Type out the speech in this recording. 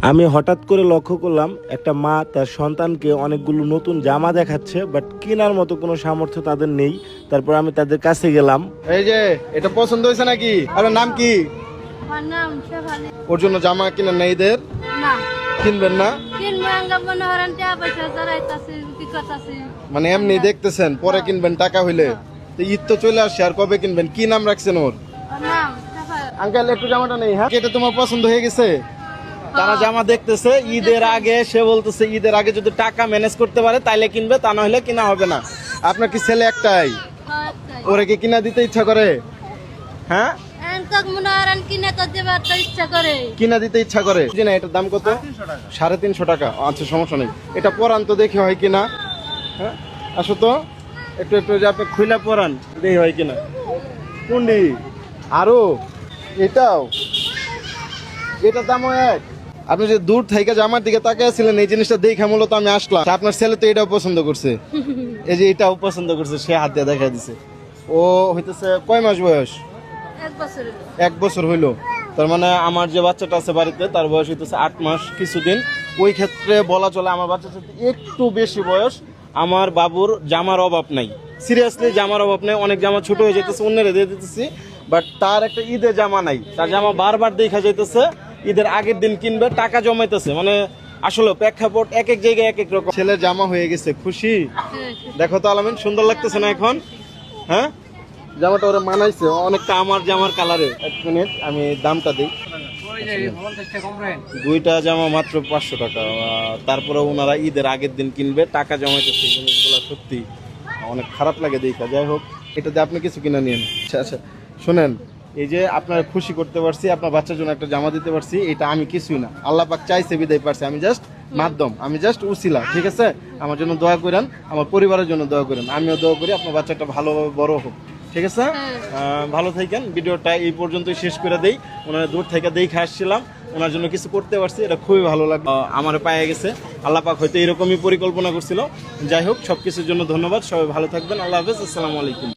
আমি হঠাৎ করে লক্ষ্য করলাম একটা মা তার সন্তানকে অনেকগুলো নতুন জামা দেখাচ্ছে, বাট কেনার মতো কোনো সামর্থ্য তাদের নেই। তারপর আমি তাদের কাছে গেলাম। এই যে এটা পছন্দ হয়েছে নাকি? আপনার নাম কি? আমার নাম শেফালি। ওর জন্য জামা কিনা নেই দের? না, কিনবেন না? কিনবো আঙ্গা মনে হরেন টাকা পয়সা জড়াইতাছি, কি করতাছি। মানে এমনি দেখতেছেন, পরে কিনবেন টাকা হইলে। তো ঈদ তো চলে আসছে, আর কবে কিনবেন? কি নাম রাখছেন ওর? ওর নাম শেফালি। আঙ্কেল একটু জামাটা নেই। হ্যাঁ, এটা তোমার পছন্দ হয়ে গেছে? তারা জামা দেখতেছে ঈদের আগে, সে বলতেছে ঈদের আগে যদি টাকা ম্যানেজ করতে পারে তাইলে কিনবে, তা না হলে কিনা হবে না। আপনার কি ছেলে একটাই? ওরে কি কিনা দিতে ইচ্ছা করে? হ্যাঁ, এনকক মনে হরেন কিনে তো দেবার তো ইচ্ছা করে। কিনা দিতে ইচ্ছা করে। জি না, এটার দাম কত? 350 টাকা। আচ্ছা, সমস্যা নেই। এটা পরান তো, দেখি হয় কিনা। হ্যাঁ, আসো তো একটু একটু, যে আপনি খুইলা পরান, দেখি হয় কিনা। কোনটি? আরো এটাও, এটার দামও এক। আপনি যে দূর থেকে জামার দিকে তাকিয়েছিলেন, এই জিনিসটা দেখে মূলত আমি আসলাম। আপনার ছেলে তো এটাও পছন্দ করছে, এই যে এটাও পছন্দ করছে, সে হাত দিয়ে দেখা দিছে। ও হইতেছে কয় মাস বয়স? 1 বছর। 1 বছর হইলো। তার মানে আমার যে বাচ্চাটা আছে বাড়িতে, তার বয়স হইতেছে 8 মাস কিছুদিন। ওই ক্ষেত্রে বলা চলে আমার বাচ্চার সাথে একটু বেশি বয়স। আমার বাবুর জামার অভাব নাই, সিরিয়াসলি জামার অভাব নেই। অনেক জামা ছোট হয়ে যেতেছে, অন্যেরা দিয়ে দিতেছি, বাট তার একটা ঈদের জামা নাই। তার জামা বারবার দেখা যাইতেছে, ঈদের আগের দিন কিনবে, টাকা জমাইতেছে। মানে আসলে প্রেক্ষাপট এক এক জায়গায় এক এক রকম। ছেলের জামা হয়ে গেছে, খুশি? দেখো তো আলামিন, সুন্দর লাগতেছে না এখন? হ্যাঁ, জামাটা ওরা মানাইছে অনেকটা আমার জামার কালারে। 1 মিনিট, আমি দামটা দিই। দুইটা জামা মাত্র 500 টাকা। তারপরে ওনারা ঈদের আগের দিন কিনবে, টাকা জমাইতেছে। জিনিসগুলো সত্যি অনেক খারাপ লাগে দেখা। যাই হোক, এটাতে আপনি কিছু কিনা নিন। আচ্ছা আচ্ছা, শোনেন, এই যে আপনার খুশি করতে পারছি, আপনার বাচ্চার জন্য একটা জামা দিতে পারছি, এটা আমি কিছুই না। আল্লাহ পাক চাইছে বিদায় পারছি, আমি জাস্ট মাধ্যম, আমি জাস্ট উসিলা। ঠিক আছে, আমার জন্য দোয়া করেন, আমার পরিবারের জন্য দোয়া করেন। আমিও দোয়া করি আপনার বাচ্চাটা ভালোভাবে বড় হোক। ঠিক আছে, ভালো থাকেন। ভিডিওটা এই পর্যন্তই শেষ করে দেই। ওনার দূর থেকে দেখে আসছিলাম, ওনার জন্য কিছু করতে পারছি, এটা খুবই ভালো লাগলো। আমার পায়ে গেছে, আল্লাহ পাক হয়তো এরকমই পরিকল্পনা করছিল। যাই হোক, সবকিছুর জন্য ধন্যবাদ। সবাই ভালো থাকবেন। আল্লাহ হাফেজ, আসসালামু আলাইকুম।